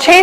6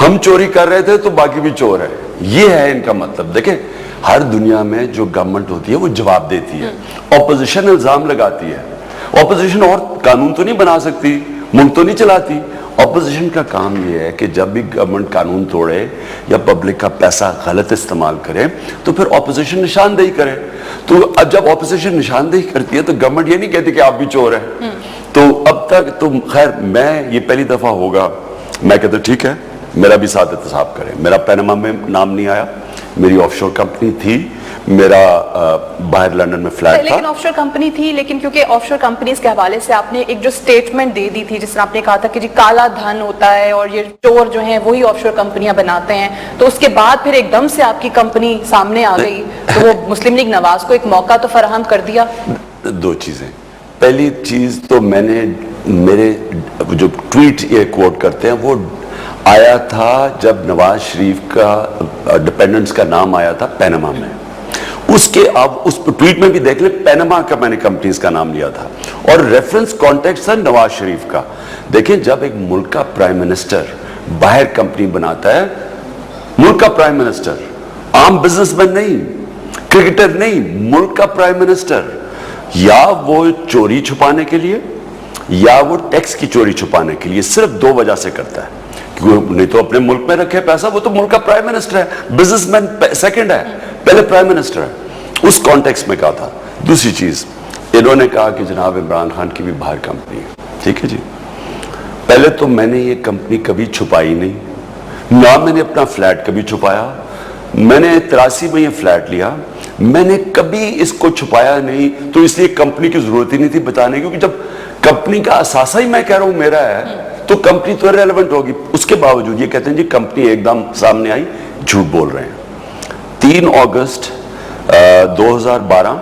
ہم چوری کر رہے تھے تو باقی بھی چور ہے، یہ ہے ان کا مطلب. دیکھیں ہر دنیا میں جو گورنمنٹ ہوتی ہے وہ جواب دیتی ہے، اپوزیشن الزام لگاتی ہے. اپوزیشن اور قانون تو نہیں بنا سکتی، ملک تو نہیں چلاتی. اپوزیشن کا کام یہ ہے کہ جب بھی گورنمنٹ قانون توڑے یا پبلک کا پیسہ غلط استعمال کرے تو پھر اپوزیشن نشاندہی کرے. تو اب جب اپوزیشن نشاندہی کرتی ہے تو گورنمنٹ یہ نہیں کہتی کہ آپ بھی چور ہیں. تو اب تک تو خیر میں یہ پہلی دفعہ ہوگا میں کہتا ٹھیک ہے میرا بھی ساتھ احتساب کریں. میرا پینما میں نام نہیں آیا، میری آف شور کمپنی تھی، میرا باہر لندن میں فلیٹ تھا. لیکن آف شور کمپنی تھی، لیکن کیونکہ آف شور کمپنیز کے حوالے سے آپ نے ایک جو سٹیٹمنٹ دے دی تھی جس میں آپ نے کہا تھا کہ جی کالا دھن ہوتا ہے اور یہ چور جو ہیں وہی آف شور کمپنیاں بناتے ہیں، تو اس کے بعد پھر ایک دم سے آپ کی کمپنی سامنے آ گئی تو وہ مسلم لیگ نواز کو ایک موقع تو فراہم کر دیا. دو چیزیں. پہلی چیز تو میں نے میرے جو ٹویٹ یہ کوٹ کرتے ہیں وہ آیا تھا جب نواز شریف کا ڈیپینڈنٹس کا نام آیا تھا پینما میں. اس کے اب اس ٹویٹ میں بھی دیکھ لیں پینما کا میں نے کمپنیز کا نام لیا تھا اور ریفرنس کانٹیکٹ تھا نواز شریف کا. دیکھیں جب ایک ملک کا پرائم منسٹر باہر کمپنی بناتا ہے، ملک کا پرائم منسٹر، عام بزنس مین نہیں، کرکٹر نہیں، ملک کا پرائم منسٹر، یا وہ چوری چھپانے کے لیے یا وہ ٹیکس کی چوری چھپانے کے لیے صرف دو وجہ سے کرتا ہے. کیونکہ نہیں تو اپنے ملک میں رکھے پیسہ، وہ تو ملک کا پرائم منسٹر ہے، بزنس مین سیکنڈ ہے، پہلے پرائم منسٹر ہے. اس کانٹیکس میں کہا تھا. دوسری چیز انہوں نے کہا کہ جناب عمران خان کی بھی باہر کمپنی ہے. ٹھیک ہے جی، پہلے تو میں نے یہ کمپنی کبھی چھپائی نہیں، نہ میں نے اپنا فلیٹ کبھی چھپایا. میں نے 83 میں یہ فلیٹ لیا، میں نے کبھی اس کو چھپایا نہیں. تو اس لیے کمپنی کی ضرورت ہی نہیں تھی بتانے، کیونکہ جب کمپنی کا اثاثہ ہی میں کہہ رہا ہوں میرا ہے تو کمپنی تو ریلیونٹ ہوگی. اس کے باوجود یہ کہتے ہیں جی کمپنی ایک دم سامنے آئی، جھوٹ بول رہے ہیں. 3 اگست 2012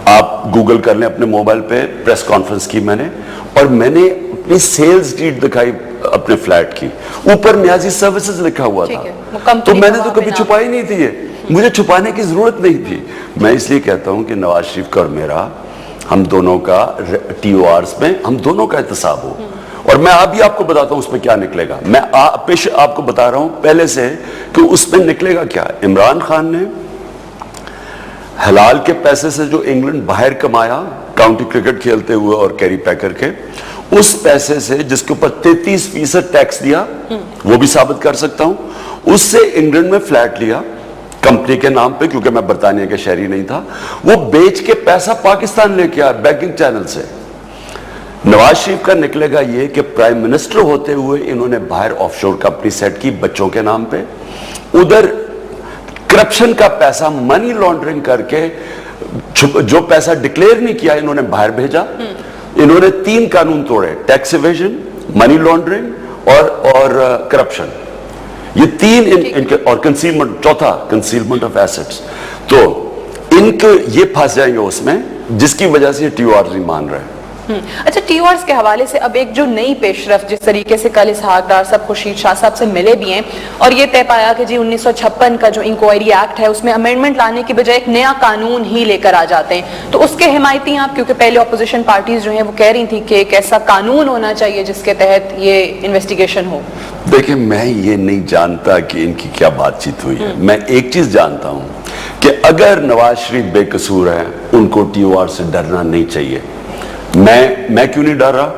آپ گوگل کر لیں اپنے موبائل پہ، پریس کانفرنس کی میں نے، اور میں نے اپنی سیلز ڈیٹ دکھائی اپنے فلیٹ کی، اوپر نیازی سروسز لکھا ہوا تھا. تو میں نے تو کبھی چھپائی نہیں تھی، یہ مجھے چھپانے کی ضرورت نہیں تھی. میں اس لیے کہتا ہوں کہ نواز شریف کا اور میرا، ہم دونوں کا ٹی او آرز میں ہم دونوں کا احتساب ہو. اور میں ابھی آپ کو بتاتا ہوں اس میں کیا نکلے گا. میں پیش آپ کو بتا رہا ہوں پہلے سے کہ اس میں نکلے گا کیا. عمران خان نے حلال کے پیسے سے جو انگلینڈ باہر کمایا کاؤنٹی کرکٹ کھیلتے ہوئے اور کیری پیکر کے، اس پیسے سے جس کے اوپر 33% ٹیکس دیا، وہ بھی ثابت کر سکتا ہوں. اس سے انگلینڈ میں فلیٹ لیا کمپنی کے نام پہ، کیونکہ میں برطانیہ کے شہری نہیں تھا، وہ بیچ کے پیسہ پاکستان لے کے آیا بینکنگ چینل سے. نواز شریف کا نکلے گا یہ کہ پرائم منسٹر ہوتے ہوئے انہوں نے باہر آف شور کمپنی سیٹ کی بچوں کے نام پہ، ادھر کرپشن کا پیسہ منی لانڈرنگ کر کے جو پیسہ ڈکلیئر نہیں کیا انہوں نے باہر بھیجا. انہوں نے 3 قانون توڑے، ٹیکس ایویژن، منی لانڈرنگ اور کرپشن. یہ 3 ان کے، اور کنسیلمنٹ، چوتھا کنسیلمنٹ آف ایسٹس. تو ان کے یہ پھنس جائیں گے اس میں، جس کی وجہ سے یہ ٹی او آر نہیں مان رہے. اچھا، ٹی او آرز کے حوالے سے اب ایک جو نئی پیش رفت جس طریقے سے کل اسحاق ڈار صاحب خورشید شاہ صاحب سے ملے بھی ہیں اور یہ طے پایا کہ جی 1956 کا جو انکوائری ایکٹ ہے اس میں امینڈمنٹ لانے کی بجائے ایک نیا قانون ہی لے کر آ جاتے ہیں، تو اس کے حمایتی آپ، کیونکہ پہلے اپوزیشن پارٹیز جو ہیں وہ کہہ رہی تھی کہ ایک ایسا قانون ہونا چاہیے جس کے تحت یہ انویسٹیگیشن ہو. دیکھیں میں یہ نہیں جانتا کہ ان کی کیا بات چیت ہوئی ہے. میں ایک چیز جانتا ہوں کہ اگر نواز شریف بے قصور ہے ان کو ٹی او آر سے ڈرنا نہیں چاہیے. میں کیوں نہیں ڈر رہا؟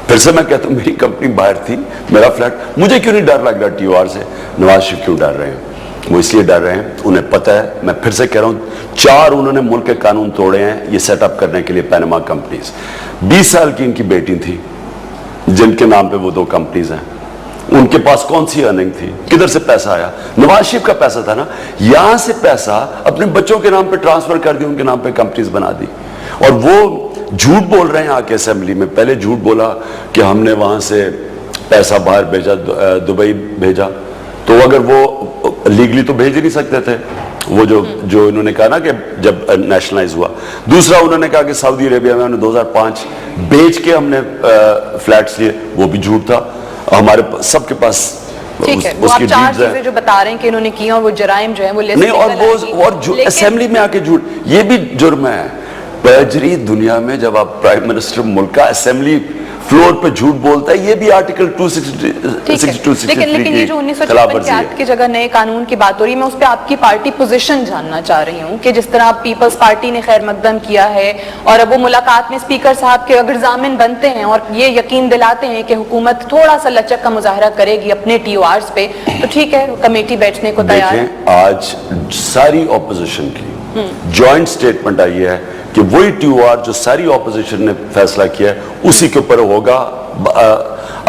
پھر سے میں کہتا ہوں میری کمپنی باہر تھی، میرا فلیٹ، مجھے کیوں نہیں ڈر لگ رہا ٹی او آر سے؟ نواز شریف کیوں ڈر رہے ہیں؟ وہ اس لیے ڈر رہے ہیں، انہیں پتہ ہے. میں پھر سے کہہ رہا ہوں 4 انہوں نے ملک کے قانون توڑے ہیں یہ سیٹ اپ کرنے کے لیے پینما کمپنیز. 20 سال کی ان کی بیٹی تھی جن کے نام پہ وہ 2 کمپنیز ہیں. ان کے پاس کون سی ارننگ تھی؟ کدھر سے پیسہ آیا؟ نواز شریف کا پیسہ تھا نا. یہاں سے پیسہ اپنے بچوں کے نام پہ ٹرانسفر کر دی، ان کے نام پہ کمپنیز بنا دی. اور وہ جھوٹ بول رہے ہیں آ کے اسمبلی میں. پہلے جھوٹ بولا کہ ہم نے وہاں سے پیسہ باہر بھیجا، دبئی بھیجا. تو اگر وہ لیگلی تو بھیج ہی نہیں سکتے تھے، وہ جو انہوں نے کہا نا کہ جب نیشنلائز ہوا. دوسرا انہوں نے کہا کہ سعودی عربیہ میں 2005 بیچ کے ہم نے فلیٹس لیے، وہ بھی جھوٹ تھا. ہمارے سب کے پاس ٹھیک ہے، وہ آپ 4 چیزیں جو بتا رہے ہیں کہ انہوں نے کی اور وہ جرائم جو ہیں وہ نہیں، اور اسمبلی میں آ کے جھوٹ، یہ بھی جرم ہے. پرجری دنیا میں جب آپ پرائم منسٹر ملک کا اسمبلی فلور پہ جھوٹ بولتا ہے، یہ بھی آرٹیکل 262 لیکن یہ جو 1956 کے ایکٹ کی جگہ نئے قانون کی بات ہو رہی ہے، میں اس پہ آپ کی پارٹی پوزیشن جاننا چاہ رہی ہوں کہ جس طرح پیپلز پارٹی نے خیر مقدم کیا ہے اور اب وہ ملاقات میں اسپیکر صاحب کے اگر ضامن بنتے ہیں اور یہ یقین دلاتے ہیں کہ حکومت تھوڑا سا لچک کا مظاہرہ کرے گی اپنے ٹی او آرز پہ، تو ٹھیک ہے کمیٹی بیٹھنے کو تیار ہے۔ آج ساری اپوزیشن کی جوائنٹ سٹیٹمنٹ آئی ہے کہ وہی ٹی او آر جو ساری اپوزیشن نے فیصلہ کیا ہے اسی کے اوپر ہوگا۔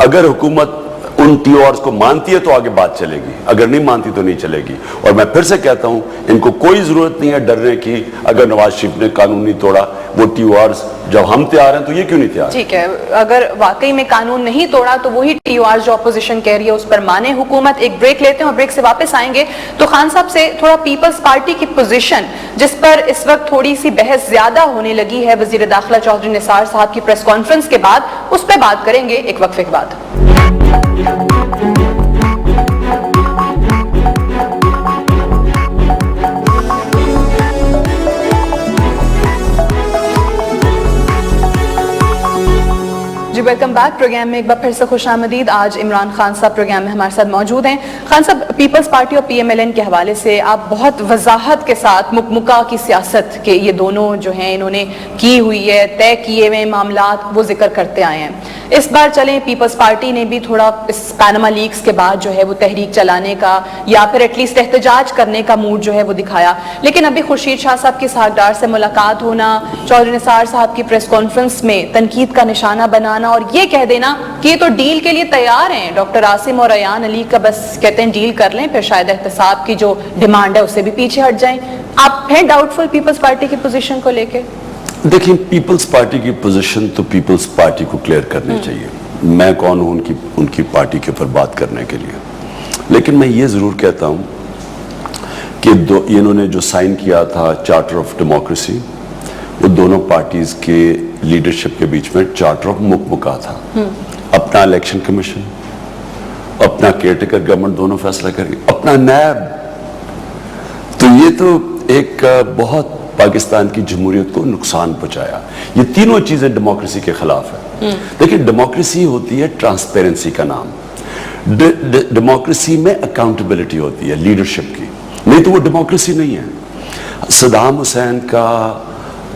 اگر حکومت ان ٹی او آرز کو مانتی ہے تو آگے بات چلے گی، اگر نہیں مانتی تو نہیں چلے گی۔ اور میں پھر سے کہتا ہوں ان کو کوئی ضرورت نہیں ہے ڈرنے کی، اگر نواز شریف نے قانون نہیں توڑا، وہ ٹی او آرز جب ہم تیار ہیں تو یہ کیوں نہیں تیار؟ ٹھیک ہے، اگر واقعی میں قانون نہیں توڑا تو وہی ٹی او آر جو اپوزیشن کہہ رہی ہے اس پر مانے حکومت۔ ایک بریک لیتے ہیں اور بریک سے واپس آئیں گے تو خان صاحب سے تھوڑا پیپلز پارٹی کی پوزیشن جس پر اس وقت تھوڑی سی بحث زیادہ ہونے لگی ہے وزیر داخلہ چودھری نثار صاحب کی پریس کانفرنس کے بعد، اس پہ بات کریں گے ایک وقفے کے بعد۔ جی ویلکم بیک، پروگرام میں ایک بار پھر سے خوش آمدید۔ آج عمران خان صاحب پروگرام میں ہمارے ساتھ موجود ہیں۔ خان صاحب، پیپلز پارٹی اور پی ایم ایل این کے حوالے سے آپ بہت وضاحت کے ساتھ مکمکا کی سیاست کے یہ دونوں جو ہیں انہوں نے کی ہوئی ہے، طے کیے ہوئے معاملات وہ ذکر کرتے آئے ہیں۔ اس بار چلیں پیپلز پارٹی نے بھی تھوڑا اس پاناما لیکس کے بعد جو ہے وہ تحریک چلانے کا یا پھر ایٹ لیسٹ احتجاج کرنے کا موڈ جو ہے وہ دکھایا، لیکن ابھی خورشید شاہ صاحب کی اسحاق سے ملاقات ہونا، چودھری نثار صاحب کی پریس کانفرنس میں تنقید کا نشانہ بنانا اور یہ کہہ دینا کہ یہ تو ڈیل کے لیے تیار ہیں، ڈاکٹر عاصم اور ایان علی کا بس کہتے ہیں ڈیل کر لیں، پھر شاید احتساب کی جو ڈیمانڈ ہے اس سے بھی پیچھے ہٹ جائیں۔ آپ ہیں ڈاؤٹ فل پیپلز پارٹی کی پوزیشن کو لے کے؟ دیکھیں، پیپلز پارٹی کی پوزیشن تو پیپلز پارٹی کو کلیئر کرنی چاہیے، میں کون ہوں ان کی پارٹی کے اوپر بات کرنے کے لیے، لیکن میں یہ ضرور کہتا ہوں کہ انہوں نے جو سائن کیا تھا چارٹر آف ڈیموکریسی، وہ دونوں پارٹیز کے لیڈرشپ کے بیچ میں چارٹر آف مکمکا تھا۔ اپنا الیکشن کمیشن، اپنا کیئر ٹیکر گورنمنٹ دونوں فیصلہ کریں گے، اپنا نیب، تو یہ تو ایک بہت پاکستان کی جمہوریت کو نقصان پہنچایا۔ یہ تینوں چیزیں ڈیموکریسی کے خلاف ہیں۔ دیکھیں، ڈیموکریسی ہوتی ہے ٹرانسپیرنسی کا نام، ڈیموکریسی میں اکاؤنٹیبلٹی ہوتی ہے لیڈرشپ کی، نہیں تو وہ ڈیموکریسی نہیں ہے۔ صدام حسین کا،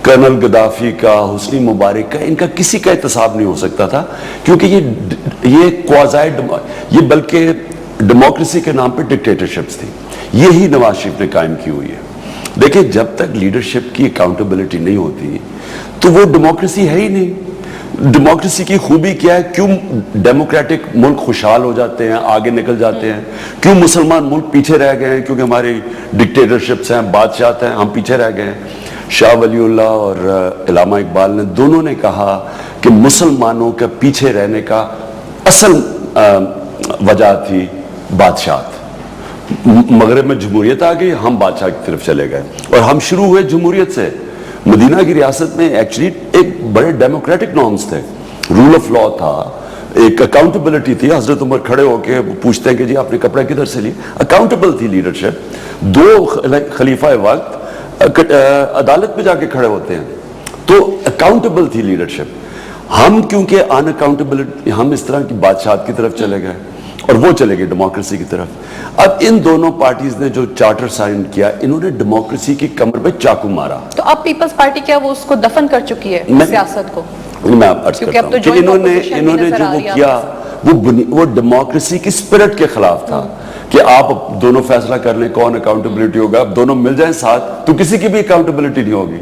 کرنل گدافی کا، حسنی مبارک کا، ان کا کسی کا احتساب نہیں ہو سکتا تھا، کیونکہ یہ کوازائی یہ بلکہ ڈیموکریسی کے نام پہ ڈکٹیٹرشپس تھی، یہی نواز شریف نے قائم کی ہوئی ہے۔ دیکھیں، جب تک لیڈرشپ کی اکاؤنٹیبلٹی نہیں ہوتی تو وہ ڈیموکریسی ہے ہی نہیں۔ ڈیموکریسی کی خوبی کیا ہے؟ کیوں ڈیموکریٹک ملک خوشحال ہو جاتے ہیں، آگے نکل جاتے ہیں؟ کیوں مسلمان ملک پیچھے رہ گئے ہیں؟ کیونکہ ہماری ڈکٹیٹرشپس ہیں، بادشاہت ہیں، ہم پیچھے رہ گئے ہیں۔ شاہ ولی اللہ اور علامہ اقبال نے دونوں نے کہا کہ مسلمانوں کے پیچھے رہنے کا اصل وجہ تھی بادشاہت۔ مغرب میں جمہوریت آ گئی، ہم بادشاہ کی طرف چلے گئے، اور ہم شروع ہوئے جمہوریت سے۔ مدینہ کی ریاست میں ایکچولی ایک بڑے ڈیموکریٹک نارمز تھے، رول آف لا تھا، ایک اکاؤنٹیبلٹی تھی۔ حضرت عمر کھڑے ہو کے پوچھتے ہیں کہ جی آپ نے کپڑے کدھر سے لیے؟ اکاؤنٹیبل تھی لیڈرشپ۔ دو خلیفہ وقت عدالت پہ جا کے کھڑے ہوتے ہیں، تو اکاؤنٹیبل تھی لیڈرشپ۔ ہم کیونکہ ان اکاؤنٹیبلٹی، ہم اس طرح کی بادشاہت کی طرف چلے گئے اور وہ چلے گئے ڈیموکریسی کی طرف۔ اب ان دونوں پارٹیز نے جو چارٹر سائن کیا، انہوں نے ڈیموکریسی کی کمر پہ چاقو مارا۔ تو اب پیپلز پارٹی کیا وہ اس کو دفن کر چکی ہے سیاست کو؟ میں آپ عرض کرتا ہوں کہ انہوں نے جو وہ کیا وہ ڈیموکریسی کی اسپرٹ کے خلاف تھا کہ آپ دونوں فیصلہ کر لیں کون اکاؤنٹیبلٹی ہوگا، اب دونوں مل جائیں ساتھ تو کسی کی بھی اکاؤنٹیبلٹی نہیں ہوگی،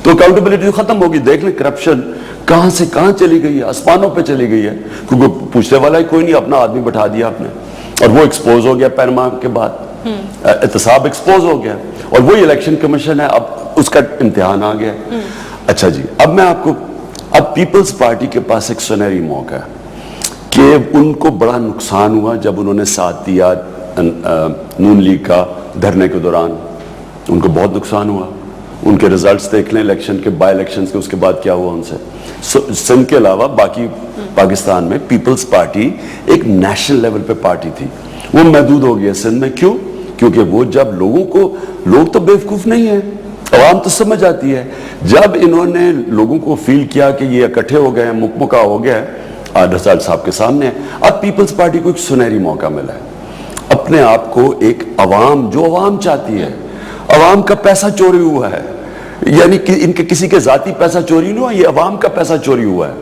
تو اکاؤنٹیبلٹی ختم ہوگی۔ دیکھ لیں کرپشن کہاں سے کہاں چلی گئی ہے، آسمانوں پہ چلی گئی ہے، کیونکہ پوچھنے والا ہی کوئی نہیں، اپنا آدمی بٹھا دیا آپ نے، اور وہ ایکسپوز ہو گیا پینما کے بعد، احتساب ایکسپوز ہو گیا، اور وہی الیکشن کمیشن ہے، اب اس کا امتحان آ گیا۔ اچھا جی، اب میں آپ کو، اب پیپلز پارٹی کے پاس ایک سنہری موقع ہے کہ ان کو بڑا نقصان ہوا جب انہوں نے ساتھ دیا نون لیگ کا دھرنے کے دوران، ان کو بہت نقصان ہوا۔ ان کے ریزلٹس دیکھ لیں الیکشن کے، بائی الیکشنز کے، اس کے بعد کیا ہوا ان سے۔ سندھ کے علاوہ باقی پاکستان میں پیپلز پارٹی ایک نیشنل لیول پہ پارٹی تھی، وہ محدود ہو گیا سندھ میں۔ کیوں؟ کیونکہ وہ جب لوگ تو بیوقوف نہیں ہیں، عوام تو سمجھ آتی ہے، جب انہوں نے لوگوں کو فیل کیا کہ یہ اکٹھے ہو گئے ہیں، مکمکا ہو گیا ہے، رزاق صاحب کے سامنے ہے. اب پیپلز پارٹی کو ایک سنہری موقع ملا ہے اپنے آپ کو ایک عوام جو عوام چاہتی ہے, عوام کا پیسہ چوری ہوا ہے, یعنی کہ ان کے کسی کے ذاتی پیسہ چوری نہیں ہوا, یہ عوام کا پیسہ چوری ہوا ہے,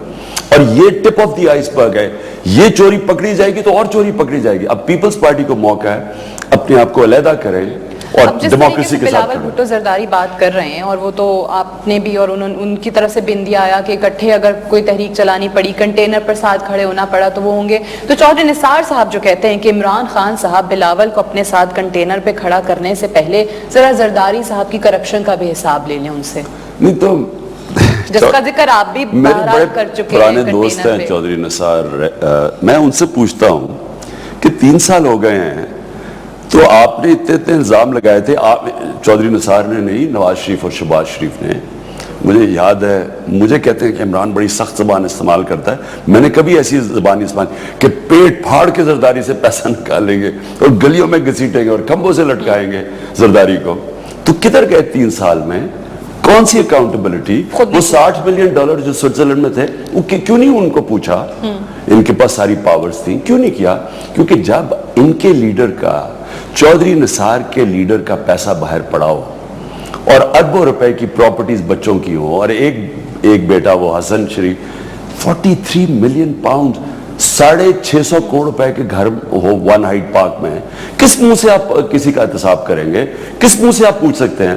اور یہ ٹپ آف دی آئس برگ ہے. یہ چوری پکڑی جائے گی تو اور چوری پکڑی جائے گی. اب پیپلز پارٹی کو موقع ہے اپنے آپ کو علیحدہ کریں اور ڈیموکریسی کے ساتھ بلاول بھٹو زرداری بات کر رہے ہیں, اور وہ تو آپ نے بھی اور ان کی طرف سے بن دیا آیا کہ اکٹھے اگر کوئی تحریک چلانی پڑی, کنٹینر پر ساتھ کھڑے ہونا پڑا تو وہ ہوں گے. تو چودھری نثار صاحب جو کہتے ہیں کہ عمران خان صاحب بلاول کو اپنے ساتھ کنٹینر پہ کھڑا کرنے سے پہلے ذرا زرداری صاحب کی کرپشن کا بھی حساب لے لیں ان سے, نہیں تو جس کا ذکر آپ بھی بہرحال کر چکے ہیں. پرانے دوست ہیں چودھری نثار, میں ان سے پوچھتا ہوں کہ 3 سال ہو گئے ہیں تو آپ نے اتنے الزام لگائے تھے, چودھری نثار نے نہیں, نواز شریف اور شہباز شریف نے. مجھے یاد ہے, مجھے کہتے ہیں کہ عمران بڑی سخت زبان استعمال کرتا ہے. میں نے کبھی ایسی زبان استعمال کہ پیٹ پھاڑ کے زرداری سے پیسہ نکالیں گے اور گلیوں میں گھسیٹیں گے اور کھمبوں سے لٹکائیں گے زرداری کو. تو کدھر گئے 3 سال میں؟ کون سی اکاؤنٹیبلٹی؟ وہ $60 ملین جو سوئٹزرلینڈ میں تھے, وہ کیوں نہیں ان کو پوچھا؟ ان کے پاس ساری پاورز تھیں, کیوں نہیں کیا؟ کیونکہ جب ان کے لیڈر کا, چودھری نثار کے لیڈر کا پیسہ باہر پڑا ہو اور اربوں روپے کی پراپرٹیز بچوں کی ہو, اور ایک بیٹا وہ حسن شریف 43 ملین پاؤنڈ 650 کروڑ روپے کے گھر ہو ون ہائٹ پارک میں, کس منہ سے آپ کسی کا احتساب کریں گے؟ کس منہ سے آپ پوچھ سکتے ہیں؟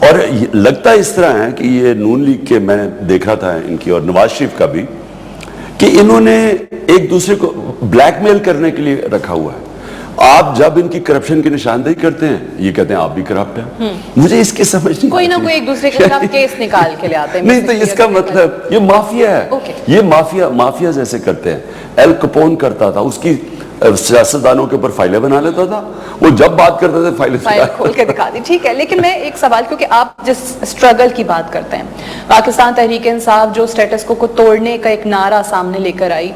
اور لگتا اس طرح ہے کہ یہ نون لیگ کے, میں نے دیکھا تھا ان کی اور نواز شریف کا بھی, کہ انہوں نے ایک دوسرے کو بلیک میل کرنے کے لیے رکھا ہوا ہے. آپ جب ان کی کرپشن کی نشاندہی کرتے ہیں, یہ کہتے ہیں آپ بھی کرپٹ ہیں. مجھے اس کی سمجھ نہیں, کوئی نہ کوئی ایک دوسرے کے خلاف کیس نکال کے لے آتے ہیں. نہیں تو اس کا مطلب یہ مافیا ہے, یہ مافیا جیسے کرتے ہیں. ایل کپون کرتا تھا, اس کی سیاستدانوں کے اوپر فائلیں بنا لیتا تھا, وہ جب بات کرتے تھے فائل کھول کے دکھا دی. ٹھیک ہے, لیکن میں ایک سوال, کیونکہ آپ جس سٹرگل کی بات کرتے ہیں, پاکستان تحریک انصاف جو سٹیٹس کو توڑنے کا ایک نعرہ سامنے لے کر آئی,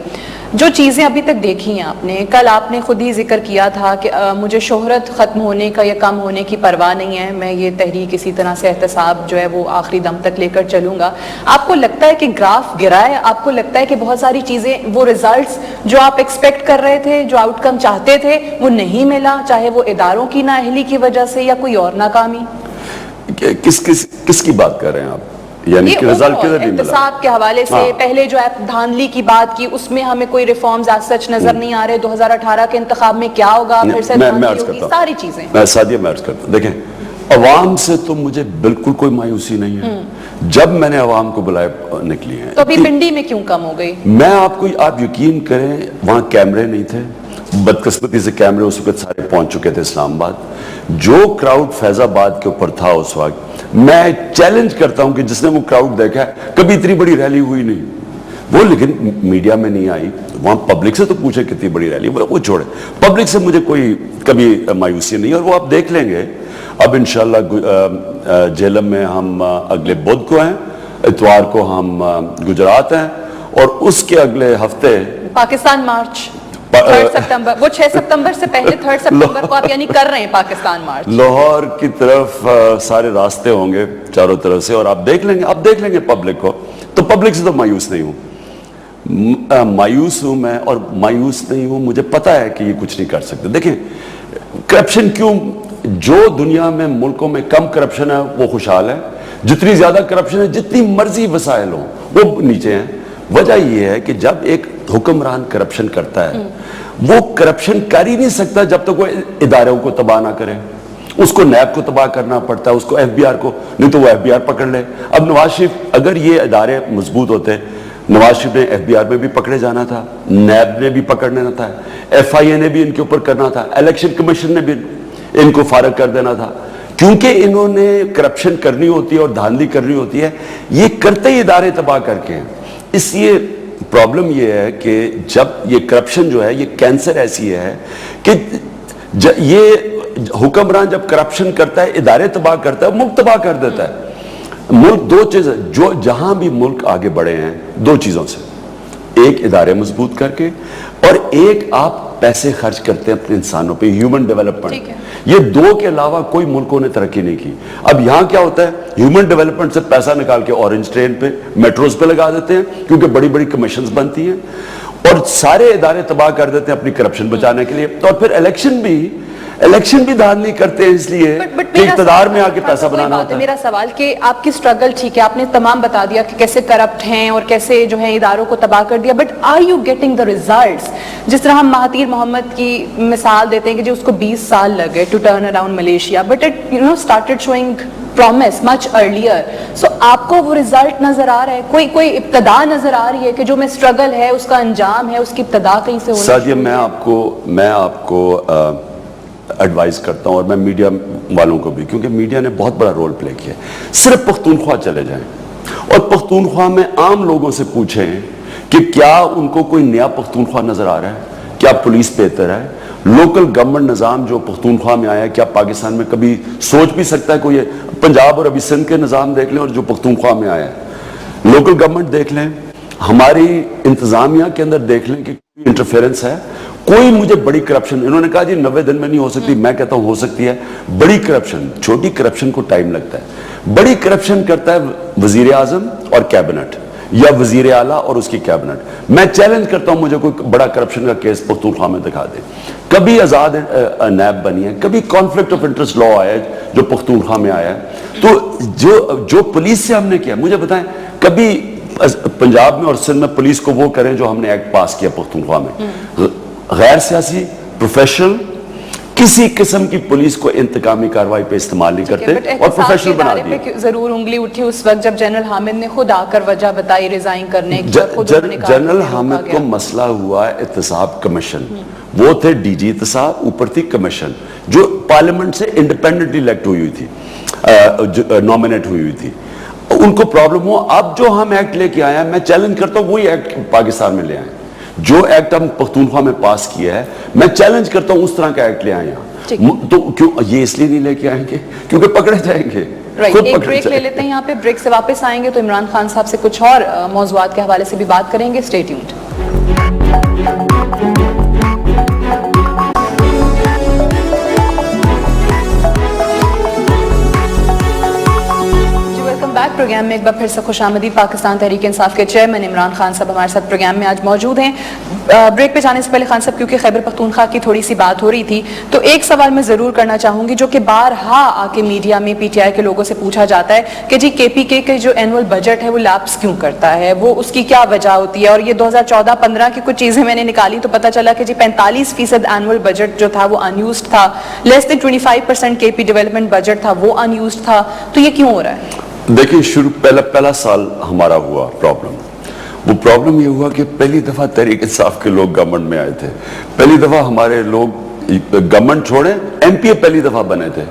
جو چیزیں ابھی تک دیکھی ہیں آپ نے, کل آپ نے خود ہی ذکر کیا تھا کہ مجھے شہرت ختم ہونے کا یا کم ہونے کی پرواہ نہیں ہے, میں یہ تحریک اسی طرح سے احتساب جو ہے وہ آخری دم تک لے کر چلوں گا. آپ کو لگتا ہے کہ گراف گرا ہے؟ آپ کو لگتا ہے کہ بہت ساری چیزیں, وہ ریزلٹس جو آپ ایکسپیکٹ کر رہے تھے, جو آؤٹ کم چاہتے تھے, وہ نہیں ملا, چاہے وہ اداروں کی نااہلی کی وجہ سے یا کوئی اور ناکامی؟ کس کی بات کر رہے ہیں آپ؟ یعنی کہ رزلٹ کدھر نہیں ملا؟ احتساب کے حوالے سے پہلے جو آپ دھاندلی کی بات کی, اس میں ہمیں کوئی ریفارمز ایز سچ نظر نہیں آ رہے. 2018 کے انتخاب میں کیا ہوگا, پھر سے دھاندلی ہوگی, ساری چیزیں. میں سادیہ میں عرض کرتا ہوں, دیکھیں عوام سے تو مجھے بالکل کوئی مایوسی نہیں ہے. جب میں نے عوام کو بلائے نکلی ہیں, تو ابھی پنڈی میں کیوں کم ہو گئی؟ میں آپ یقین کریں, وہاں کیمرے نہیں تھے, بدقسمتی سے کیمرے اس وقت سارے پہنچ چکے تھے اسلام آباد. جو کراؤڈ فیض آباد کے اوپر تھا اس وقت, میں چیلنج کرتا ہوں کہ جس نے وہ کراؤڈ دیکھا ہے, کبھی اتنی بڑی ریلی ہوئی نہیں وہ, لیکن میڈیا میں نہیں آئی. وہاں پبلک سے تو پوچھے کتنی بڑی ریلی, وہ چھوڑے, پبلک سے مجھے کوئی کبھی مایوسی نہیں. اور وہ آپ دیکھ لیں گے, اب انشاءاللہ جہلم میں ہم اگلے بدھ کو ہیں, اتوار کو ہم گجرات ہیں, اور اس کے اگلے ہفتے پاکستان مارچ 3 سپتمبر, وہ 6 سپتمبر سے پہلے 3 سپتمبر کو آپ یعنی کر رہے ہیں پاکستان مارچ. لاہور کی طرف سارے راستے ہوں گے چاروں طرف سے, اور آپ دیکھ لیں گے پبلک کو. تو پبلک سے تو مایوس نہیں ہوں, مایوس ہوں میں, اور مایوس نہیں ہوں, مجھے پتا ہے کہ یہ کچھ نہیں کر سکتے. دیکھیں کرپشن کیوں, جو دنیا میں ملکوں میں کم کرپشن ہے وہ خوشحال ہے, جتنی زیادہ کرپشن ہے, جتنی مرضی وسائل ہوں وہ نیچے ہیں. وجہ یہ ہے کہ جب ایک حکمران کرپشن کرتا ہے, وہ کرپشن کر ہی نہیں سکتا جب تک وہ اداروں کو تباہ نہ کرے. اس کو نیب کو تباہ کرنا پڑتا ہے, اس کو ایف بی آر کو, نہیں تو وہ ایف بی آر پکڑ لے. اب نواز شریف, اگر یہ ادارے مضبوط ہوتے, نواز شریف نے ایف بی آر میں بھی پکڑے جانا تھا, نیب نے بھی پکڑنا تھا, ایف آئی اے نے بھی ان کے اوپر کرنا تھا, الیکشن کمیشن نے بھی ان کو فارغ کر دینا تھا. کیونکہ انہوں نے کرپشن کرنی ہوتی ہے اور دھاندلی کرنی ہوتی ہے, یہ کرتے ہی ادارے تباہ کر کے ہیں. اس لیے پرابلم یہ ہے کہ جب یہ کرپشن جو ہے, یہ کینسر ایسی ہے کہ یہ حکمران جب کرپشن کرتا ہے, ادارے تباہ کرتا ہے, ملک تباہ کر دیتا ہے. ملک دو چیزیں, جو جہاں بھی ملک آگے بڑھے ہیں, 2 چیزوں سے, ایک ادارے مضبوط کر کے, اور ایک آپ پیسے خرچ کرتے ہیں اپنے انسانوں پہ, ہیومن ڈیولپمنٹ. یہ 2 کے علاوہ کوئی ملکوں نے ترقی نہیں کی. اب یہاں کیا ہوتا ہے, ہیومن ڈیولپمنٹ سے پیسہ نکال کے اورنج ٹرین پہ, میٹروز پہ لگا دیتے ہیں, کیونکہ بڑی بڑی کمیشنز بنتی ہیں. اور سارے ادارے تباہ کر دیتے ہیں اپنی کرپشن بچانے کے لیے، اور پھر الیکشن بھی دھاندلی کرتے ہیں اس لیے کہ اقتدار میں آ کے پیسا بنانا ہوتا ہے۔ میرا سوال کہ آپ کی سٹرگل ٹھیک ہے، آپ نے تمام بتا دیا کہ کیسے کرپٹ ہیں اور کیسے جو ہے اداروں کو تباہ کر دیا، but are you getting the results? جس طرح ہم مہاتیر محمد کی مثال دیتے ہیں کہ جو اس کو 20 سال لگے to turn around Malaysia, but it started showing promise much earlier. So آپ کو وہ رزلٹ نظر آ رہا ہے، کوئی ابتدا نظر آ رہی ہے کہ جو میں سٹرگل ہے اس کا انجام ہے، اس کی ابتدا کہیں سے ہونی؟ سعدیہ، میں آپ کو ایڈوائز کرتا ہوں، اور میں میڈیا والوں کو بھی، کیونکہ میڈیا نے بہت بڑا رول پلے کیا ہے، صرف پختونخوا چلے جائیں اور پختونخوا میں عام لوگوں سے پوچھیں کہ کیا ان کو کوئی نیا پختونخوا نظر آ رہا ہے؟ کیا پولیس بہتر ہے؟ لوکل گورنمنٹ نظام جو پختونخوا میں آیا ہے، کیا پاکستان میں کبھی سوچ بھی سکتا ہے کوئی؟ پنجاب اور ابھی سندھ کے نظام دیکھ لیں اور جو پختونخوا میں آیا ہے، لوکل گورنمنٹ دیکھ لیں، ہماری انتظامیہ کے اندر دیکھ لیں کہ کوئی انٹرفیرنس ہے؟ کوئی مجھے بڑی کرپشن، انہوں نے کہا جی 90 دن میں نہیں ہو سکتی، میں کہتا ہوں ہو سکتی ہے۔ بڑی کرپشن، چھوٹی کرپشن کو ٹائم لگتا ہے، بڑی کرپشن کرتا ہے وزیر اعظم اور کیبنٹ، یا وزیر اعلیٰ اور اس کی کیبنٹ۔ میں چیلنج کرتا ہوں مجھے کوئی بڑا کرپشن کا کیس پختونخوا میں دکھا دے۔ کبھی آزاد نیب بنی ہے، کبھی کانفلکٹ آف انٹرسٹ لا آیا ہے جو پختونخوا میں آیا ہے۔ تو جو پولیس سے ہم نے کیا، مجھے بتائیں کبھی پنجاب میں اور سندھ میں پولیس کو وہ کریں جو ہم نے ایکٹ پاس کیا پختونخوا میں؟ غیر سیاسی، پروفیشنل، کسی قسم کی پولیس کو انتقامی کارروائی پہ استعمال نہیں کرتے اور پروفیشنل بنا دیا۔ ضرور انگلی اٹھی اس وقت جب جنرل حامد نے خود آ کر وجہ بتائی ریزائن کرنے کی۔ جنرل حامد کو مسئلہ ہوا احتساب کمیشن، وہ تھے ڈی جی احتساب، اوپر تھی کمیشن جو پارلیمنٹ سے انڈیپینڈنٹلی الیکٹ ہوئی تھی، نامنیٹ ہوئی تھی۔ ان کو پرابلم ہوا، اب جو ہم ایکٹ لے کے آئے ہیں، میں چیلنج کرتا ہوں وہی ایکٹ پاکستان میں لے آئیں۔ جو ایکٹ ہم پختونخوا میں پاس کیا ہے، میں چیلنج کرتا ہوں اس طرح کا ایکٹ لے آئیں یہاں۔ تو کیوں یہ اس لیے نہیں لے کے آئیں گے کیونکہ پکڑے جائیں گے۔ ایک بریک لے لیتے ہیں یہاں پہ، بریک سے واپس آئیں گے تو عمران خان صاحب سے کچھ اور موضوعات کے حوالے سے بھی بات کریں گے۔ Stay tuned. پروگرام میں ایک بار پھر سے خوش آمدید۔ پاکستان تحریک انصاف کے چیئرمین عمران خان صاحب ہمارے ساتھ پروگرام میں آج موجود ہیں۔ بریک پہ جانے سے پہلے خان صاحب، کیونکہ خیبر پختونخوا کی تھوڑی سی بات ہو رہی تھی، تو ایک سوال میں ضرور کرنا چاہوں گی جو کہ بارہا آ کے میڈیا میں پی ٹی آئی کے لوگوں سے پوچھا جاتا ہے کہ جی کے پی کے کے جو اینول بجٹ ہے وہ لیپس کیوں کرتا ہے، وہ اس کی کیا وجہ ہوتی ہے؟ اور یہ 2014-15 کی کچھ چیزیں میں نے نکالی تو پتہ چلا کہ جی 45% اینول بجٹ جو تھا وہ ان یوزڈ تھا، لیس دین 25% کے پی ڈیولپمنٹ بجٹ تھا وہ ان یوزڈ تھا۔ تو یہ کیوں ہو رہا ہے؟ دیکھیں، پہلا سال ہمارا ہوا پرابلم، وہ پرابلم یہ ہوا کہ پہلی دفعہ تحریک انصاف کے لوگ گورنمنٹ میں آئے تھے، پہلی دفعہ ہمارے لوگ گورنمنٹ چھوڑیں ایم پی اے پہلی دفعہ بنے تھے،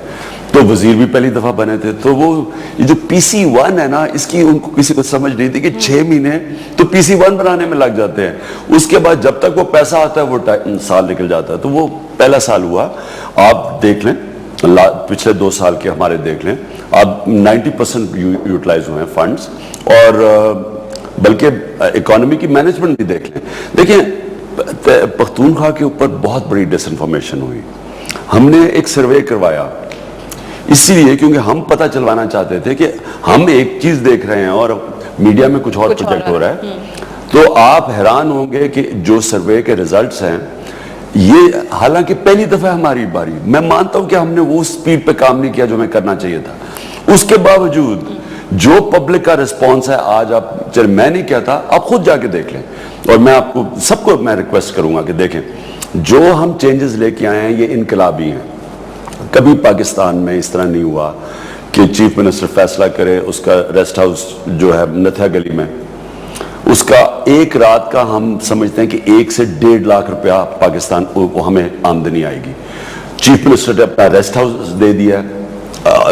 تو وزیر بھی پہلی دفعہ بنے تھے۔ تو وہ یہ جو پی سی 1 ہے نا، اس کی ان کو کسی کو سمجھ نہیں تھی کہ 6 مہینے تو پی سی 1 بنانے میں لگ جاتے ہیں، اس کے بعد جب تک وہ پیسہ آتا ہے وہ سال نکل جاتا ہے۔ تو وہ پہلا سال ہوا، آپ دیکھ لیں پچھلے 2 سال کے ہمارے دیکھ لیں، اب 90% یوٹیلائز ہوئے ہیں فنڈز، اور بلکہ اکانومی کی مینجمنٹ بھی دیکھ لیں۔ دیکھیں، پختونخوا کے اوپر بہت بڑی ڈس انفارمیشن ہوئی۔ ہم نے ایک سروے کروایا اسی لیے کیونکہ ہم پتہ چلوانا چاہتے تھے کہ ہم ایک چیز دیکھ رہے ہیں اور میڈیا میں کچھ اور پروجیکٹ ہو رہا ہے۔ تو آپ حیران ہوں گے کہ جو سروے کے ریزلٹس ہیں، یہ حالانکہ پہلی دفعہ ہماری باری، میں مانتا ہوں کہ ہم نے وہ سپیڈ پہ کام نہیں کیا جو میں کرنا چاہیے تھا، اس کے باوجود جو پبلک کا رسپانس ہے آج، آپ چل میں نہیں کہتا، آپ خود جا کے دیکھ لیں، اور میں آپ کو سب کو میں ریکویسٹ کروں گا کہ دیکھیں جو ہم چینجز لے کے آئے ہیں یہ انقلابی ہیں۔ کبھی پاکستان میں اس طرح نہیں ہوا کہ چیف منسٹر فیصلہ کرے، اس کا ریسٹ ہاؤس جو ہے نتھیا گلی میں، اس کا ایک رات کا ہم سمجھتے ہیں کہ 1 سے 1.5 لاکھ روپیہ پاکستان کو ہمیں آمدنی آئے گی۔ چیف منسٹر نے اپنا ریسٹ ہاؤس دے دیا ہے،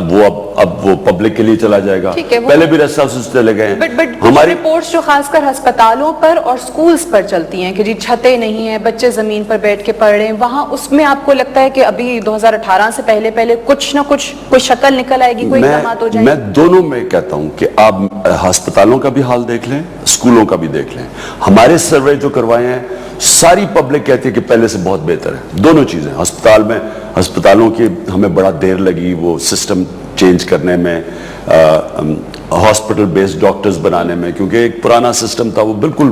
وہ اب وہ پبلک کے لیے چلا جائے گا، پہلے بھی ریسٹ ہاؤس چلے گئے ہیں۔ ہماری رپورٹس جو خاص کر ہسپتالوں پر اور سکولز پر چلتی ہیں کہ جی چھتیں نہیں ہیں، بچے زمین پر بیٹھ کے پڑھ رہے ہیں، وہاں اس میں آپ کو لگتا ہے کہ ابھی 2018 سے پہلے کچھ نہ کچھ کوئی شکل نکل آئے گی، کوئی اقدامات ہو جائیں گے؟ میں دونوں میں کہتا ہوں کہ آپ ہسپتالوں کا بھی حال دیکھ لیں، اسکولوں کا بھی دیکھ لیں۔ ہمارے سروے جو کروائے ہیں ساری پبلک کہتی ہے کہ پہلے سے بہت بہتر ہے، دونوں چیزیں۔ ہسپتالوں کی ہمیں بڑا دیر لگی وہ سسٹم چینج کرنے میں، ہاسپٹل بیسڈ ڈاکٹرز بنانے میں، کیونکہ ایک پرانا سسٹم تھا وہ بالکل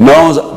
9,000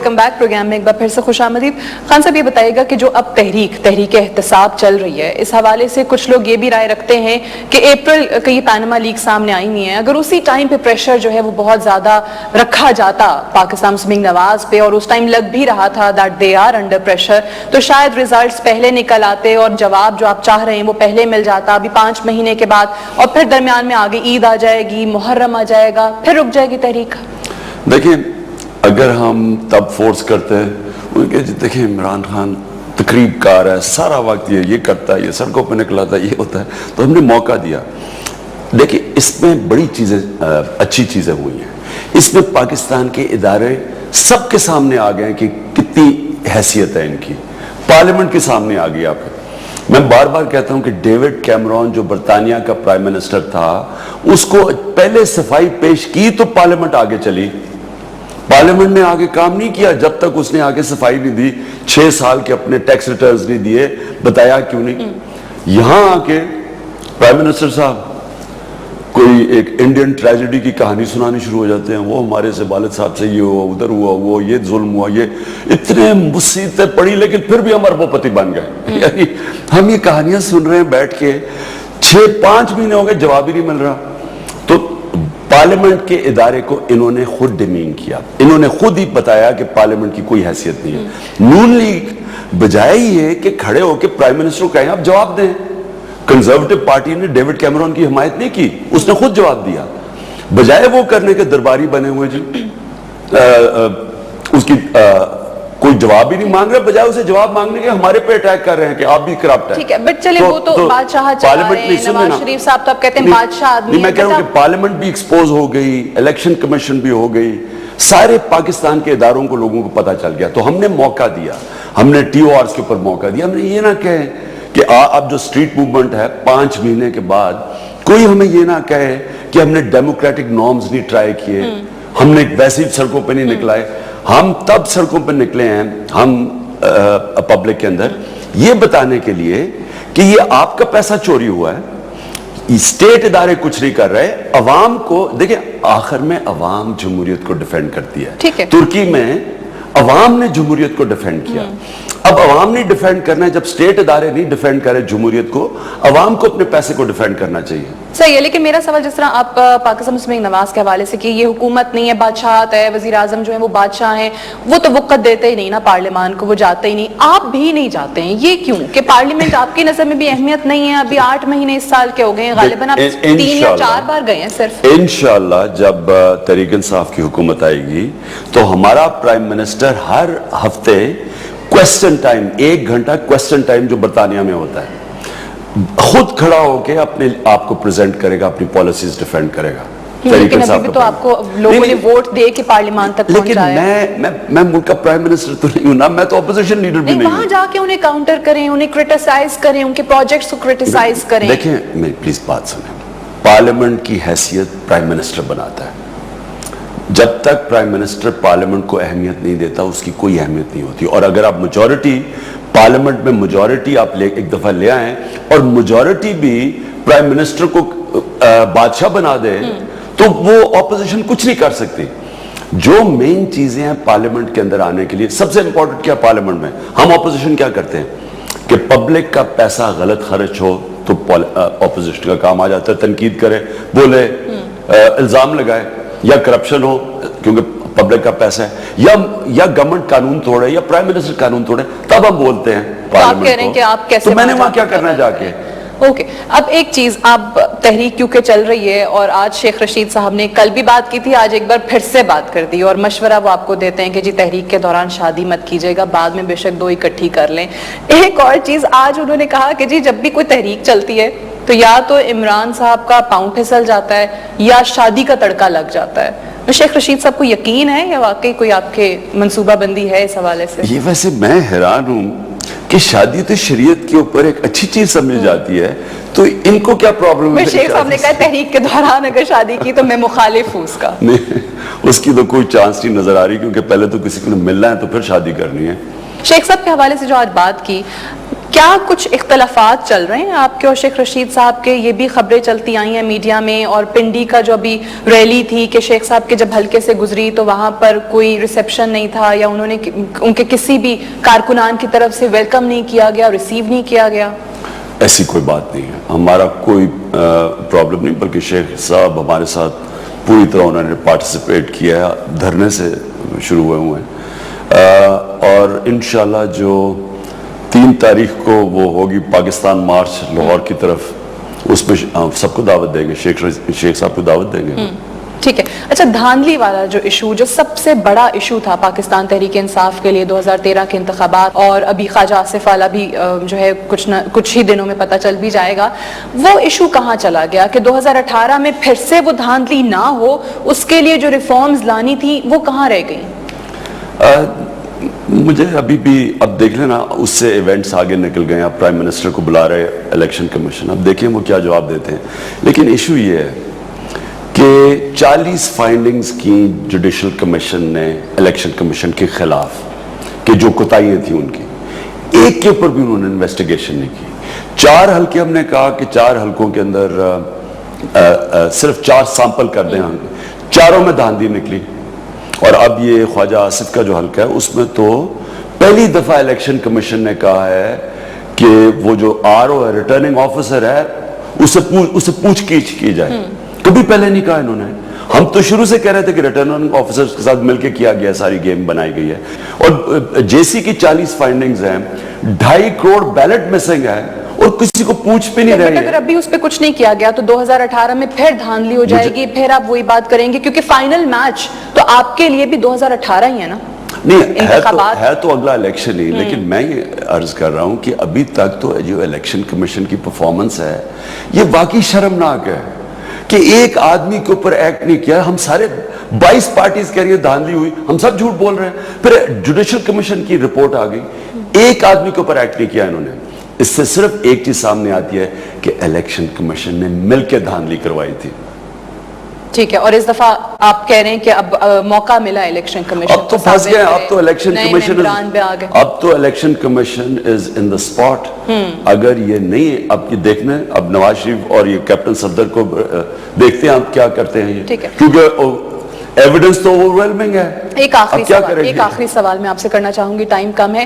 ویلکم بیک پروگرام میں ایک بار پھر سے خوش آمدید. خان صاحب یہ بتائیے گا کہ جو اب تحریک احتساب چل رہی ہے, اس حوالے سے کچھ لوگ یہ بھی رائے رکھتے ہیں کہ اپریل کا یہ پیناما لیک سامنے آئی نہیں ہے, اگر اسی ٹائم پہ پریشر جو ہے وہ بہت زیادہ رکھا جاتا پاکستان مسلم نواز پہ, اور اس ٹائم لگ بھی رہا تھا that they are under pressure, تو شاید ریزلٹس پہلے نکل آتے اور جواب جو آپ چاہ رہے ہیں وہ پہلے مل جاتا. ابھی 5 مہینے کے بعد, اور پھر درمیان میں آگے عید آ جائے گی, محرم آ جائے گا, پھر رک جائے گی تحریک. دیکھیں اگر ہم تب فورس کرتے ہیں کہ دیکھیں عمران خان تقریب کار ہے, سارا وقت یہ کرتا ہے, یہ سڑکوں پہ نکلاتا ہے, یہ ہوتا ہے, تو ہم نے موقع دیا. دیکھیں اس میں بڑی چیزیں اچھی چیزیں ہوئی ہیں. اس میں پاکستان کے ادارے سب کے سامنے آ گئے ہیں کہ کتنی حیثیت ہے ان کی, پارلیمنٹ کے سامنے آ گئی. آپ میں بار بار کہتا ہوں کہ ڈیوڈ کیمرون جو برطانیہ کا پرائم منسٹر تھا, اس کو پہلے صفائی پیش کی تو پارلیمنٹ آگے چلی. پارلیمنٹ نے آگے کام نہیں کیا جب تک اس نے آگے صفائی نہیں دی. 6 سال کے اپنے ٹیکس ریٹرنز نہیں دیے, بتایا کیوں نہیں. یہاں آ کے پرائم منسٹر صاحب کوئی ایک انڈین ٹریجڈی کی کہانی سنانی شروع ہو جاتے ہیں. وہ ہمارے سے والد صاحب سے یہ ہوا, ادھر ہوا, وہ یہ ظلم ہوا, یہ اتنے مصیبتیں پڑی لیکن پھر بھی ہم اربوپتی بن گئے. یعنی ہم یہ کہانیاں سن رہے ہیں بیٹھ کے, 5 مہینے ہو گئے, جواب ہی نہیں مل رہا. تو پارلیمنٹ کے ادارے کو انہوں نے خود ڈیمین کیا, انہوں نے خود ہی بتایا کہ پارلیمنٹ کی کوئی حیثیت نہیں ہے. نون لیگ بجائے یہ کہ کھڑے ہو کے پرائم منسٹر کو کہیں آپ جواب دیں, کنزرویٹو پارٹی نے ڈیوڈ کیمرون کی حمایت نہیں کی, اس نے خود جواب دیا. بجائے وہ کرنے کے درباری بنے ہوئے جی اس کی کوئی جواب ہی نہیں مانگ رہا, بجائے اسے جواب مانگنے کے ہمارے پہ اٹیک کر رہے ہیں کہ آپ بھی کرپٹ ہیں. ٹھیک ہے بٹ چلے وہ تو بادشاہ چلا رہے ہیں, نواز شریف صاحب تو آپ کہتے ہیں بادشاہ آدمی ہے. میں کہہ رہا ہوں کہ پارلیمنٹ بھی ایکسپوز ہو گئی, الیکشن کمیشن بھی ہو گئی, سارے پاکستان کے اداروں کو لوگوں کو پتا چل گیا. تو ہم نے موقع دیا, ہم نے ٹی او آرز کے اوپر موقع دیا. ہم نے یہ نہ کہے کہ اب جو اسٹریٹ موومنٹ ہے 5 مہینے کے بعد, کوئی ہمیں یہ نہ کہے کہ ہم نے ڈیموکریٹک نارمز نہیں ٹرائی کیے, ہم نے ویسے سڑکوں پہ نہیں نکلائے. ہم تب سڑکوں پہ نکلے ہیں ہم پبلک کے اندر یہ بتانے کے لیے کہ یہ آپ کا پیسہ چوری ہوا ہے, اسٹیٹ ادارے کچھ نہیں کر رہے. عوام کو دیکھیں, آخر میں عوام جمہوریت کو ڈیفینڈ کرتی ہے. ترکی میں عوام نے جمہوریت کو ڈیفینڈ کیا. اب عوام نے ڈیفینڈ کرنا ہے, جب اسٹیٹ ادارے نہیں ڈیفینڈ کرے جمہوریت کو, عوام کو اپنے پیسے کو ڈیفینڈ کرنا چاہیے. صحیح ہے, لیکن میرا سوال جس طرح آپ پاکستان مسلم نواز کے حوالے سے کہ یہ حکومت نہیں ہے, بادشاہت ہے, وزیر اعظم جو ہیں وہ بادشاہ ہیں, وہ تو وقت دیتے ہی نہیں نا پارلیمان کو, وہ جاتے ہی نہیں, آپ بھی نہیں جاتے ہیں. یہ کیوں کہ پارلیمنٹ آپ کی نظر میں بھی اہمیت نہیں ہے؟ ابھی 8 مہینے اس سال کے ہو گئے ہیں, غالباً آپ 3 یا 4 بار گئے ہیں صرف. انشاءاللہ جب تحریک انصاف کی حکومت آئے گی تو ہمارا پرائم منسٹر ہر ہفتے کوسچن ٹائم, 1 گھنٹہ کوسچن ٹائم جو برطانیہ میں ہوتا ہے, خود کھڑا ہو کے اپنے آپ کو پریزنٹ کرے گا, اپنی پالیسیز ڈیفینڈ کرے گا. لیکن ابھی بھی تو آپ کو لوگوں نے ووٹ دے کے پارلیمان تک پہنچایا. لیکن میں ملک کا پرائم منسٹر تو نہیں ہوں نا, میں تو اپوزیشن لیڈر بھی نہیں ہوں. وہاں جا کے انہیں کاؤنٹر کریں, انہیں کرٹیسائز کریں, ان کے پروجیکٹس کو کرٹیسائز کریں. دیکھیں میری پلیز بات سنیں, پارلیمنٹ کی حیثیت پرائم منسٹر بناتا ہے. جب تک پرائم منسٹر پارلیمنٹ کو اہمیت نہیں دیتا اس کی کوئی اہمیت نہیں ہوتی. اور اگر آپ میجورٹی پارلیمنٹ میں میجورٹی آپ ایک دفعہ لے آئیں اور میجورٹی بھی پرائم منسٹر کو بادشاہ بنا دے تو وہ اپوزیشن کچھ نہیں کر سکتی. جو مین چیزیں ہیں پارلیمنٹ کے اندر آنے کے لیے, سب سے امپورٹنٹ کیا پارلیمنٹ میں, ہم اپوزیشن کیا کرتے ہیں کہ پبلک کا پیسہ غلط خرچ ہو تو اپوزیشن کا کام آ جاتا ہے, تنقید کرے, بولے, الزام لگائے, یا کرپشن ہو کیونکہ پبلک کا پیسہ ہے, یا گورنمنٹ قانون توڑے, یا پرائم منسٹر قانون توڑے, تب ہم بولتے ہیں پارلیمنٹ کو. تو میں نے وہاں کیا کرنا جا کے. اوکے, اب ایک چیز, آپ تحریک کیونکہ چل رہی ہے اور آج شیخ رشید صاحب نے کل بھی بات کی تھی, آج ایک بار پھر سے بات کر دی, اور مشورہ وہ آپ کو دیتے ہیں کہ جی تحریک کے دوران شادی مت کیجیے گا, بعد میں بے شک 2 اکٹھی کر لیں. ایک اور چیز, آج انہوں نے کہا کہ جی جب بھی کوئی تحریک چلتی ہے تو یا تو عمران صاحب کا پاؤں پھسل جاتا ہے یا شادی کا تڑکا لگ جاتا ہے. شیخ رشید صاحب کو یقین ہے یا واقعی کوئی آپ کے منصوبہ بندی ہے اس حوالے سے؟ یہ ویسے میں حیران ہوں کہ شادی تو شریعت کے اوپر ایک اچھی چیز سمجھی جاتی ہے, تو ان کو کیا پرابلم ہے؟ شیخ صاحب نے کہا تحریک کے دوران اگر شادی کی تو میں مخالف ہوں اس کا. اس کی تو کوئی چانس نہیں نظر آ رہی, کیونکہ پہلے تو کسی کو ملنا ہے تو پھر شادی کرنی ہے. شیخ صاحب کے حوالے سے جو آج بات کی, کیا کچھ اختلافات چل رہے ہیں آپ کے اور شیخ رشید صاحب کے؟ یہ بھی خبریں چلتی آئی ہیں میڈیا میں، اور پنڈی کا جو ابھی ریلی تھی کہ شیخ صاحب کے جب حلقے سے گزری تو وہاں پر کوئی ریسیپشن نہیں تھا، یا انہوں نے ان کے کسی بھی کارکنان کی طرف سے ویلکم نہیں کیا گیا، ریسیو نہیں کیا گیا؟ ایسی کوئی بات نہیں ہے، ہمارا کوئی پرابلم نہیں، بلکہ شیخ صاحب ہمارے ساتھ پوری طرح انہوں نے پارٹیسپیٹ کیا ہے، دھرنے سے شروع ہوئے ہیں، اور انشاءاللہ جو 3 تاریخ کو وہ ہوگی پاکستان مارچ لاہور کی طرف، اس میں سب کو دعوت دیں گے، شیخ صاحب کو دعوت دیں گے۔ ٹھیک ہے، اچھا دھاندلی والا جو ایشو، جو سب سے بڑا ایشو تھا پاکستان تحریک انصاف کے لیے 2013 کے انتخابات، اور ابھی خواجہ آصف والا بھی جو ہے کچھ ہی دنوں میں پتہ چل بھی جائے گا، وہ ایشو کہاں چلا گیا کہ 2018 میں پھر سے وہ دھاندلی نہ ہو، اس کے لیے جو ریفارمز لانی تھی وہ کہاں رہ گئی؟ مجھے ابھی بھی اب دیکھ لینا، اس سے ایونٹس آگے نکل گئے ہیں، اب پرائم منسٹر کو بلا رہے الیکشن کمیشن، اب دیکھیں وہ کیا جواب دیتے ہیں، لیکن ایشو یہ ہے کہ 40 فائنڈنگز کی جوڈیشل کمیشن نے الیکشن کمیشن کے خلاف، کہ جو کوتاہیاں تھیں ان کی، ایک کے اوپر بھی انہوں نے انویسٹیگیشن نہیں کی۔ 4 حلقے ہم نے کہا کہ 4 حلقوں کے اندر صرف 4 سامپل کر دیں، چاروں میں دھاندلی نکلی، اور اب یہ خواجہ آصف کا جو حلقہ ہے اس میں تو پہلی دفعہ الیکشن کمیشن نے کہا ہے کہ وہ جو RO ہے، ریٹرننگ آفیسر ہے، اسے پوچھ گچھ کی جائے، کبھی پہلے نہیں کہا انہوں نے۔ ہم تو شروع سے کہہ رہے تھے کہ ریٹرننگ آفیسرز کے ساتھ مل کے کیا گیا، ساری گیم بنائی گئی ہے، اور JC کی 40 فائنڈنگز ہیں، 2.5 کروڑ بیلٹ مسنگ ہے، اور کسی کو پوچھ بھی نہیں رہی ہے۔ اگر ابھی اس پہ کچھ نہیں کیا گیا تو 2018 میں پھر دھاندلی ہو جائے گی، پھر آپ وہی بات کریں گے، کیونکہ فائنل میچ تو آپ کے لیے بھی 2018 ہی ہے نا؟ نہیں ہے تو اگلا الیکشن ہی، لیکن میں یہ عرض کر رہا ہوں کہ ابھی تک تو جو الیکشن کمیشن کی پرفارمنس ہے یہ واقعی شرمناک ہے کہ ایک آدمی کے اوپر ایکٹ نہیں کیا۔ ہم سارے 22 پارٹیز کہہ رہی ہیں دھاندلی ہوئی، ہم سب جھوٹ بول رہے ہیں، پھر جوڈیشل کمیشن کی رپورٹ آ گئی، ایک آدمی کے اوپر ایکٹ نہیں کیا انہوں نے۔ اس سے صرف ایک چیز سامنے آتی ہے کہ الیکشن کمیشن نے مل کے دھاندلی کروائی تھی۔ ٹھیک ہے، اور اس دفعہ آپ کہہ رہے ہیں کہ اب موقع ملا الیکشن کمیشن، اب تو پھنس گئے، اب تو الیکشن کمیشن اب تو election commission is in the spot. اگر یہ نہیں، اب یہ دیکھنا ہے، اب نواز شریف اور یہ کیپٹن صفدر کو دیکھتے ہیں اب کیا کرتے ہیں یہ، کیونکہ ایویڈنس تو اوورویلمنگ ہے۔ ایک آخری سوال میں آپ سے کرنا چاہوں گی، ٹائم کم ہے۔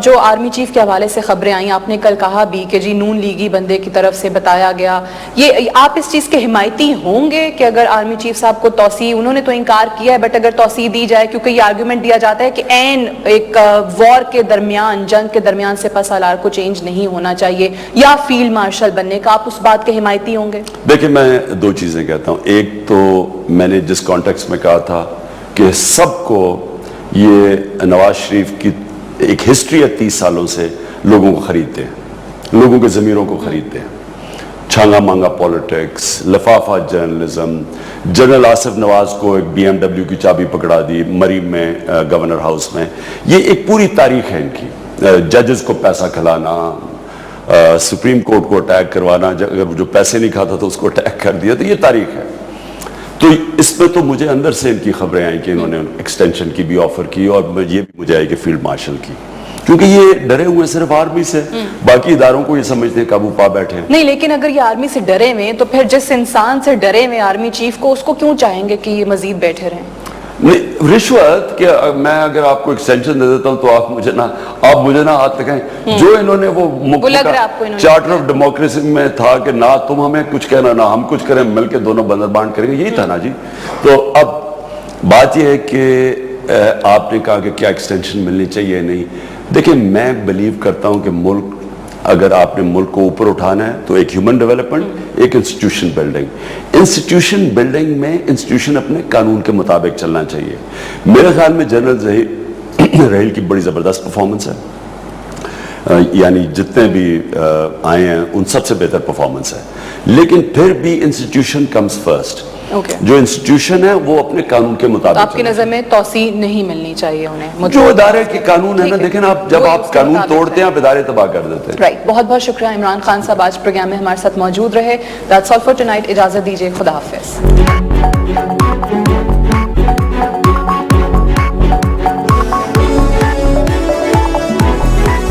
جو آرمی چیف کے حوالے سے خبریں آئیں، آپ نے کل کہا بھی کہ جی نون لیگی بندے کی طرف سے بتایا گیا، یہ آپ اس چیز کے حمایتی ہوں گے کہ اگر آرمی چیف صاحب کو توسیع، انہوں نے تو انکار کیا ہے، بٹ اگر توسیع دی جائے، کیونکہ یہ آرگومنٹ دیا جاتا ہے کہ این ایک وار کے درمیان، جنگ کے درمیان سپہ سالار کو چینج نہیں ہونا چاہیے یا فیلڈ مارشل بننے کا، آپ اس بات کے حمایتی ہوں گے؟ دیکھیں میں 2 چیزیں کہتا ہوں، ایک تو میں نے جس کانٹیکس میں کہا تھا کہ سب کو یہ نواز شریف کی ایک ہسٹری ہے 30 سالوں سے لوگوں کو خریدتے ہیں، لوگوں کے ضمیروں کو خریدتے ہیں، چھانگا مانگا پولیٹکس، لفافہ جرنلزم، جنرل آصف نواز کو ایک BMW کی چابی پکڑا دی مریم میں، گورنر ہاؤس میں، یہ ایک پوری تاریخ ہے ان کی، ججز کو پیسہ کھلانا، سپریم کورٹ کو اٹیک کروانا، اگر جو پیسے نہیں کھاتا تو اس کو اٹیک کر دیا، تو یہ تاریخ ہے۔ تو اس میں تو مجھے اندر سے ان کی خبریں آئیں کہ انہوں نے ایکسٹینشن کی بھی آفر کی، اور یہ بھی مجھے آئی کہ فیلڈ مارشل کی، کیونکہ یہ ڈرے ہوئے صرف آرمی سے، باقی اداروں کو یہ سمجھتے ہیں قابو پا بیٹھے ہیں۔ نہیں، لیکن اگر یہ آرمی سے ڈرے ہوئے تو پھر جس انسان سے ڈرے ہوئے آرمی چیف کو، اس کو کیوں چاہیں گے کہ یہ مزید بیٹھے رہیں؟ نہیں، رشوت کہ میں اگر آپ کو ایکسٹینشن دے دیتا ہوں تو آپ مجھے نہ ہاتھ لگائیں، جو انہوں نے وہ چارٹر آف ڈیموکریسی میں تھا کہ نہ تم ہمیں کچھ کہنا نہ ہم کچھ کریں، مل کے دونوں بندر بانٹ کریں گے، یہی تھا نا جی۔ تو اب بات یہ ہے کہ آپ نے کہا کہ کیا ایکسٹینشن ملنی چاہیے نہیں، دیکھیں میں بلیو کرتا ہوں کہ ملک، اگر آپ نے ملک کو اوپر اٹھانا ہے تو ایک ہیومن ڈیولپمنٹ، ایک انسٹیٹیوشن بلڈنگ میں انسٹیٹیوشن اپنے قانون کے مطابق چلنا چاہیے۔ میرے خیال میں جنرل ظہیر کی بڑی زبردست پرفارمنس ہے، یعنی جتنے بھی آئے ہیں ان سب سے بہتر پرفارمنس ہے، لیکن پھر بھی انسٹیٹیوشن کمز فرسٹ۔ جو انسٹیٹیوشن ہے وہ اپنے قانون کے مطابق، آپ کی نظر میں توسیع نہیں ملنی چاہیے انہیں؟ جو ادارے کے قانون ہے نا، دیکھیں آپ جب آپ قانون توڑتے ہیں آپ ادارے تباہ کر دیتے ہیں۔ رائٹ، بہت بہت شکریہ عمران خان صاحب، آج پروگرام میں ہمارے ساتھ موجود رہے۔ That's all for tonight، اجازت دیجیے، خدا حافظ۔